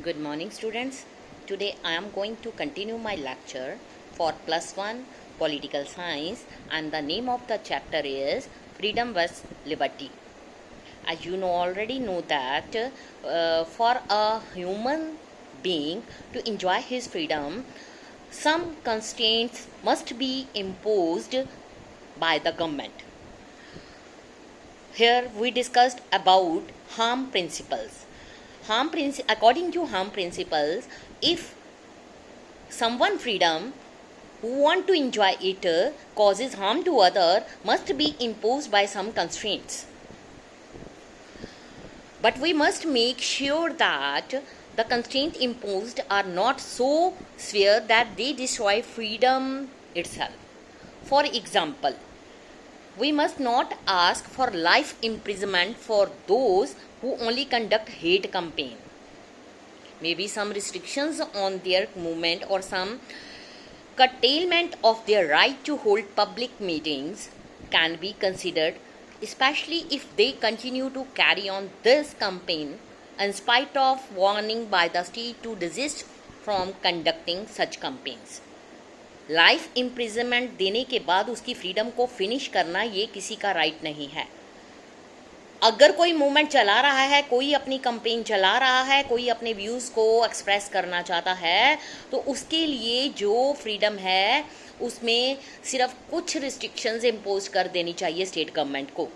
Good morning, students. Today I am going to continue my lecture for plus 1 political science, and the name of the chapter is Freedom vs Liberty. As you already know that for a human being to enjoy his freedom, some constraints must be imposed by the government. Here we discussed about harm principles. According to harm principles, if someone freedom who want to enjoy it causes harm to other, must be imposed by some constraints. But we must make sure that the constraints imposed are not so severe that they destroy freedom itself. For example, we must not ask for life imprisonment for those who only conduct hate campaign. Maybe some restrictions on their movement or some curtailment of their right to hold public meetings can be considered, especially if they continue to carry on this campaign in spite of warning by the state to desist from conducting such campaigns. Life imprisonment देने के बाद उसकी freedom को finish करना ये किसी का right नहीं है. अगर कोई मूवमेंट चला रहा है, कोई अपनी कंपेन चला रहा है, कोई अपने व्यूज़ को एक्सप्रेस करना चाहता है, तो उसके लिए जो फ्रीडम है उसमें सिर्फ कुछ रिस्ट्रिक्शंस इम्पोज कर देनी चाहिए स्टेट गवर्नमेंट को.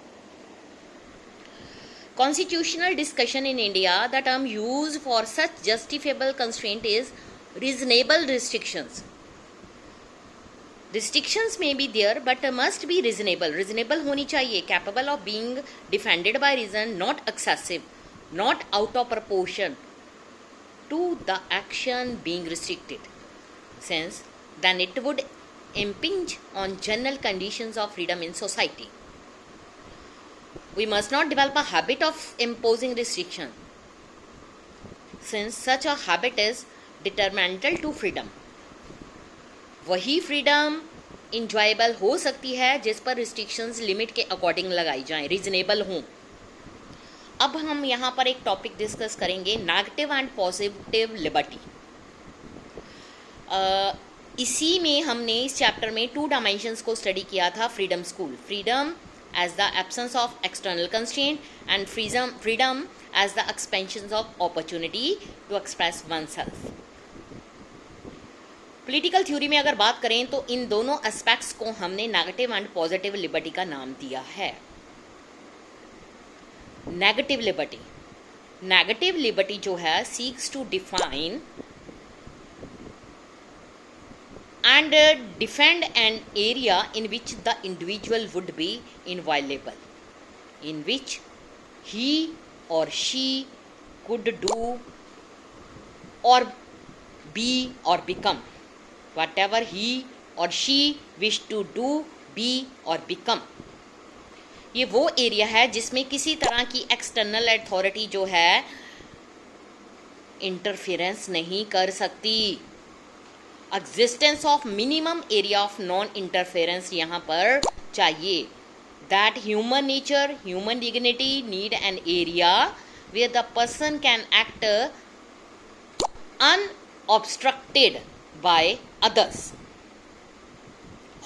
Constitutional discussion in India, the term use for such justifiable constraint is reasonable restrictions. Restrictions may be there but must be reasonable. Reasonable होनी चाहिए, capable of being defended by reason, not excessive, not out of proportion to the action being restricted, since then it would impinge on general conditions of freedom in society. We must not develop a habit of imposing restriction, since such a habit is detrimental to freedom. वही freedom enjoyable हो सकती है जिस पर restrictions limit के according लगाई जाएं, reasonable हों. अब हम यहाँ पर एक टॉपिक डिस्कस करेंगे, नेगेटिव एंड पॉजिटिव लिबर्टी. इसी में हमने इस चैप्टर में 2 डायमेंशंस को स्टडी किया था. Freedom school, freedom as the absence of external constraint and freedom as the expansion of opportunity to express one self. Political theory में अगर बात करें तो इन दोनों एस्पेक्ट्स को हमने नेगेटिव एंड पॉजिटिव लिबर्टी का नाम दिया है. नेगेटिव लिबर्टी जो है seeks to define and defend an area in which the individual would be inviolable, in which he or she could do or be or become whatever he or she wish to do, be or become. ये वो area है जिसमें किसी तरह की external authority जो है interference नहीं कर सकती. Existence of minimum area of non interference यहाँ पर चाहिए. That human nature, human dignity need an area where the person can act unobstructed by others.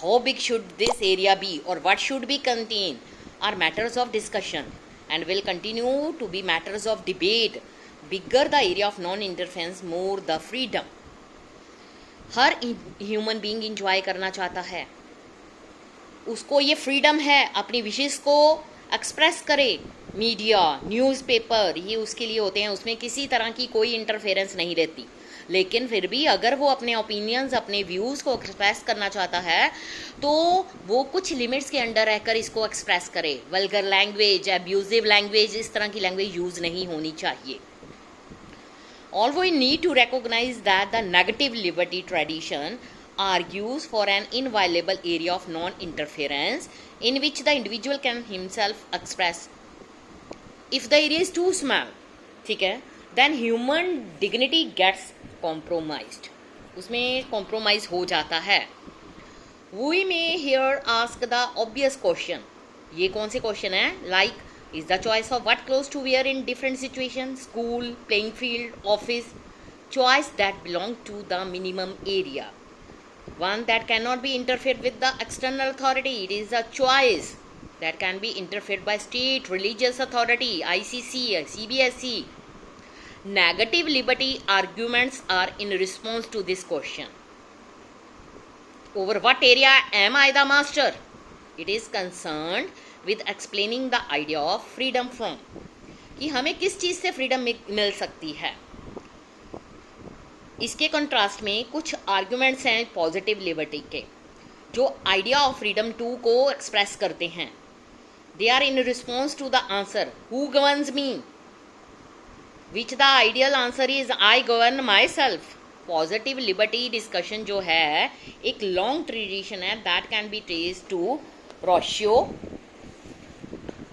How big should this area be or what should be contained are matters of discussion and will continue to be matters of debate. Bigger the area of non-interference, more the freedom. Her human being enjoy करना चाहता है, उसको ये freedom है अपनी विशेष को express करे. Media, newspaper ये उसके लिए होते हैं, उसमें किसी तरह की कोई इंटरफेरेंस नहीं रहती. लेकिन फिर भी अगर वो अपने ओपिनियंस, अपने व्यूज़ को एक्सप्रेस करना चाहता है तो वो कुछ लिमिट्स के अंडर रहकर इसको एक्सप्रेस करे. वल्गर लैंग्वेज, अब्यूजिव लैंग्वेज, इस तरह की लैंग्वेज यूज़ नहीं होनी चाहिए. All we need to recognise that the negative liberty tradition argues for an inviolable area of non-interference in which the individual can himself express. If the area is too small, ठीक है, then human dignity gets compromised. उसमें compromise हो जाता है. We may here ask the obvious question. ये कौन से question है? Like, is the choice of what clothes to wear in different situations, school, playing field, office, choice that belong to the minimum area, one that cannot be interfered with the external authority. It is a choice that can be interfered by state, religious authority, ICC, CBSE. Negative liberty arguments are in response to this question. Over what area am I the master? It is concerned with explaining the idea of freedom from, कि हमें किस चीज़ से freedom मिल सकती है. इसके contrast में कुछ arguments हैं पॉजिटिव लिबर्टी के, जो आइडिया ऑफ फ्रीडम टू को एक्सप्रेस करते हैं. They are in response to the answer who governs me, which the ideal answer is I govern myself. Positive liberty discussion जो है एक लॉन्ग ट्रेडिशन है that can be trace to Rousseau.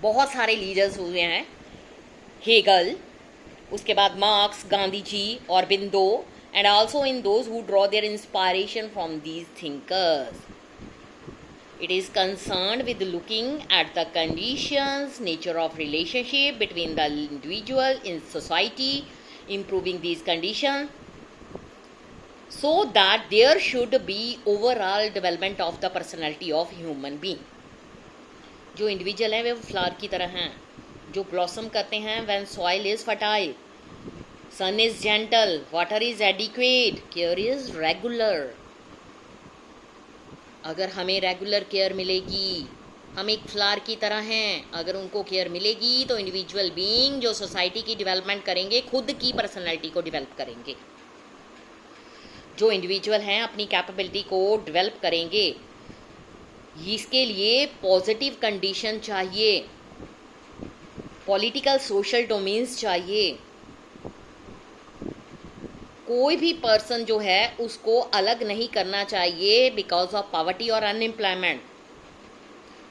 बहुत सारे leaders हुए हैं, Hegel, उसके बाद Marx, Gandhi ji, Aurobindo, and also in those who draw their inspiration from these thinkers. It is concerned with looking at the conditions, nature of relationship between the individual in society, improving these conditions so that there should be overall development of the personality of human being. जो individual हैं वे flower की तरह हैं जो blossom करते हैं when soil is fertile, sun is gentle, water is adequate, care is regular. अगर हमें रेगुलर केयर मिलेगी, हम एक फ्लावर की तरह हैं, अगर उनको केयर मिलेगी तो इंडिविजुअल बीइंग जो सोसाइटी की डेवलपमेंट करेंगे, खुद की पर्सनैलिटी को डेवलप करेंगे. जो इंडिविजुअल हैं अपनी कैपेबिलिटी को डेवलप करेंगे. इसके लिए पॉजिटिव कंडीशन चाहिए, पॉलिटिकल सोशल डोमेन्स चाहिए. कोई भी पर्सन जो है उसको अलग नहीं करना चाहिए बिकॉज ऑफ पॉवर्टी और अनएम्प्लॉयमेंट.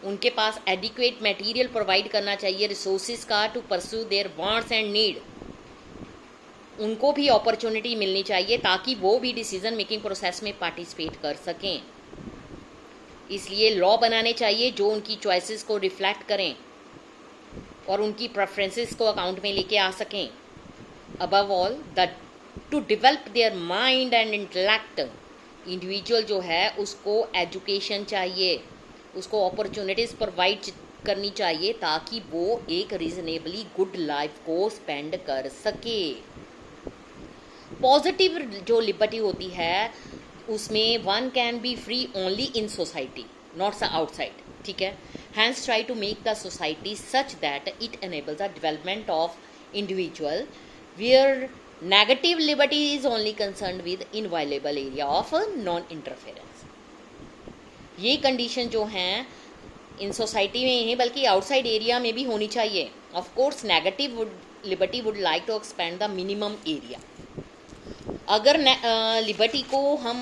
उनके पास एडिक्वेट मटेरियल प्रोवाइड करना चाहिए रिसोर्सेज का to pursue their wants and need. उनको भी अपॉर्चुनिटी मिलनी चाहिए ताकि वो भी डिसीजन मेकिंग प्रोसेस में पार्टिसिपेट कर सकें. इसलिए लॉ बनाने चाहिए जो उनकी चॉइसेस को रिफ्लेक्ट करें और उनकी प्रेफरेंसेस को अकाउंट में लेके आ सकें. Above all the two develop their mind and intellect, individual जो है उसको एजुकेशन चाहिए, उसको अपॉर्चुनिटीज़ प्रोवाइड करनी चाहिए ताकि वो एक रीजनेबली गुड लाइफ को स्पेंड कर सके. पॉजिटिव जो लिबर्टी होती है उसमें one can be free only in society, not outside. ठीक है. Hence try to make the society such that it enables the development of individual where negative liberty is only concern with inviolable area of non interference. ये condition जो हैं in society में ही बल्कि outside area में भी होनी चाहिए. Of course negative liberty would like to expand the minimum area. अगर लिबर्टी को हम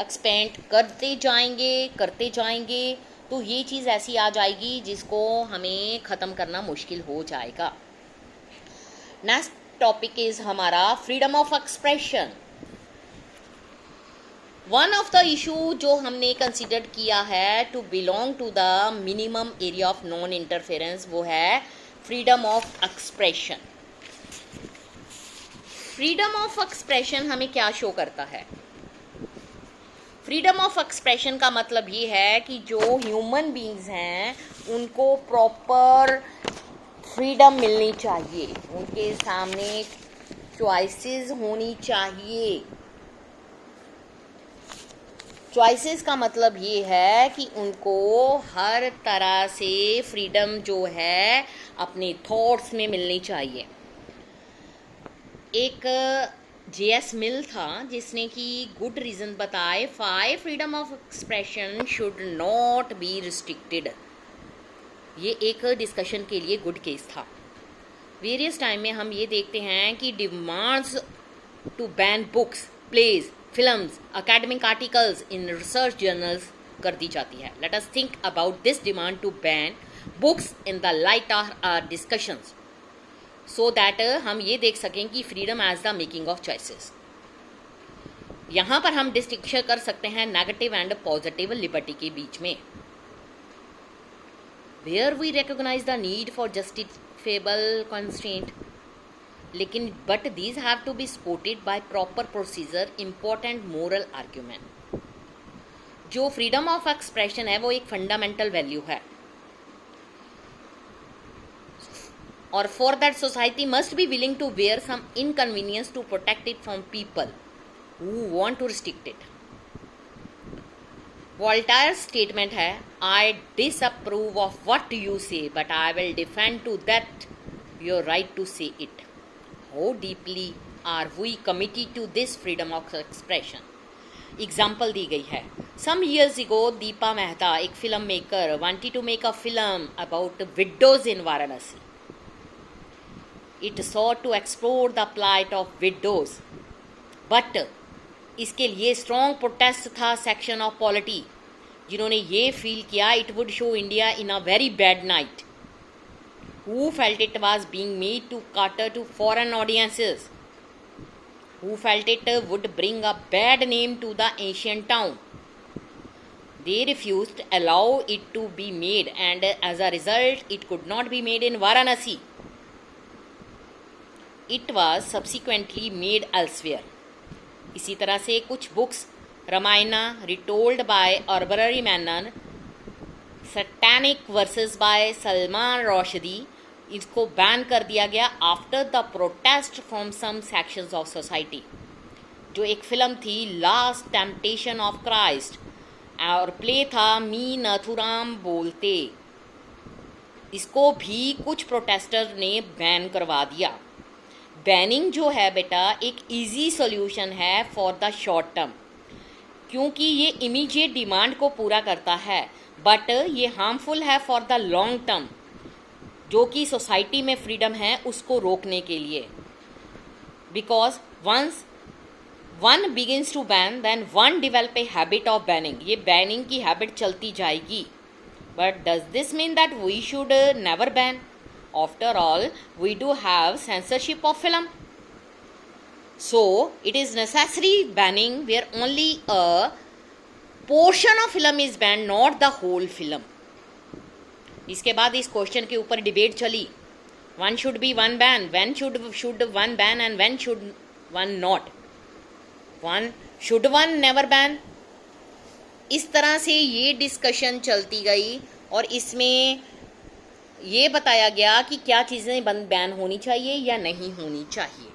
एक्सपेंड करते जाएंगे तो ये चीज़ ऐसी आ जाएगी जिसको हमें ख़त्म करना मुश्किल हो जाएगा. नेक्स्ट टॉपिक इज़ हमारा freedom of expression. One of the issue जो हमने कंसिडर किया है to belong to the minimum area of non interference वो है freedom of expression. Freedom of expression हमें क्या शो करता है? फ्रीडम ऑफ एक्सप्रेशन का मतलब ये है कि जो ह्यूमन बीइंग्स हैं उनको प्रॉपर फ्रीडम मिलनी चाहिए, उनके सामने चॉइसेस होनी चाहिए. चॉइसेस का मतलब ये है कि उनको हर तरह से फ्रीडम जो है अपने थॉट्स में मिलनी चाहिए. एक J.S. मिल था जिसने कि गुड रीज़न बताए why freedom of expression should not be restricted. ये एक डिस्कशन के लिए गुड केस था. वेरियस टाइम में हम ये देखते हैं कि demands to ban books, plays, films, academic articles in research journals कर दी जाती है. Let us think about this demand to ban books in the light of our discussions so that हम ये देख सकें कि freedom as the making of choices. यहाँ पर हम डिस्टिंक्शन कर सकते हैं नेगेटिव एंड पॉजिटिव लिबर्टी के बीच में. Where we recognize the need for justifiable constraint, लेकिन but these have to be supported by proper procedure, important moral argument. जो फ्रीडम ऑफ एक्सप्रेशन है वो एक फंडामेंटल वैल्यू है, और for that society must be willing to bear some inconvenience to protect it from people who want to restrict it. Voltaire statement है, I disapprove of what you say but I will defend to that your right to say it. How deeply are we committed to this freedom of expression. Example दी गई है, some years ago Deepa Mehta, एक film maker, wanted to make a film about widows in Varanasi. It sought to explore the plight of widows, but इसके लिए strong protest था section of polity, जिन्होंने ये feel किया it would show India in a very bad light, who felt it was being made to cater to foreign audiences, who felt it would bring a bad name to the ancient town. They refused to allow it to be made, and as a result it could not be made in Varanasi. It was subsequently made elsewhere. इसी तरह से कुछ books, Ramayana retold by Aubrey Menon, Satanic Verses by Salman Rushdie, इसको ban कर दिया गया after the protest from some sections of society. जो एक फिल्म थी लास्ट टेम्पटेशन ऑफ क्राइस्ट और प्ले था मी नथुराम बोलते, इसको भी कुछ प्रोटेस्टर ने बैन करवा दिया। बैनिंग जो है बेटा एक इजी सॉल्यूशन है फॉर द शॉर्ट टर्म, क्योंकि ये इमीडिएट डिमांड को पूरा करता है, बट ये हार्मफुल है फॉर द लॉन्ग टर्म, जो कि सोसाइटी में फ्रीडम है उसको रोकने के लिए। Because once one begins to ban then one develop a habit of banning. ये बैनिंग की हैबिट चलती जाएगी, but does this mean that we should never ban? After all, we do have censorship of film. So, it is necessary banning where only a portion of film is banned, not the whole film. इसके बाद इस question के ऊपर debate चली, one should be one ban, when should one ban and when should one not, should one never ban। इस तरह से ये डिस्कशन चलती गई और इसमें ये बताया गया कि क्या चीज़ें बैन होनी चाहिए या नहीं होनी चाहिए।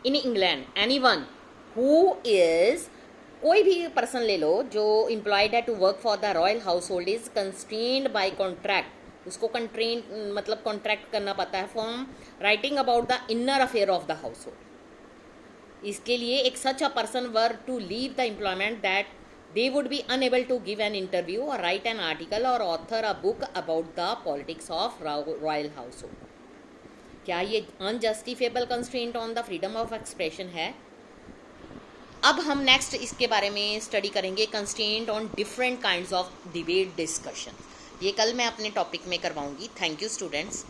In England anyone who is, कोई भी पर्सन ले लो जो एम्प्लॉयड है to work for the royal household is constrained by contract, उसको कंट्रेन मतलब कॉन्ट्रैक्ट करना पड़ता है from writing about the inner affair of the household. इसके लिए एक such a person were to leave the employment that they would be unable to give an interview or write an article or author a book about the politics of royal household। क्या ये unjustifiable constraint on the freedom of expression है? अब हम next इसके बारे में study करेंगे, constraint on different kinds of debate discussion. ये कल मैं अपने टॉपिक में करवाऊंगी। Thank you students.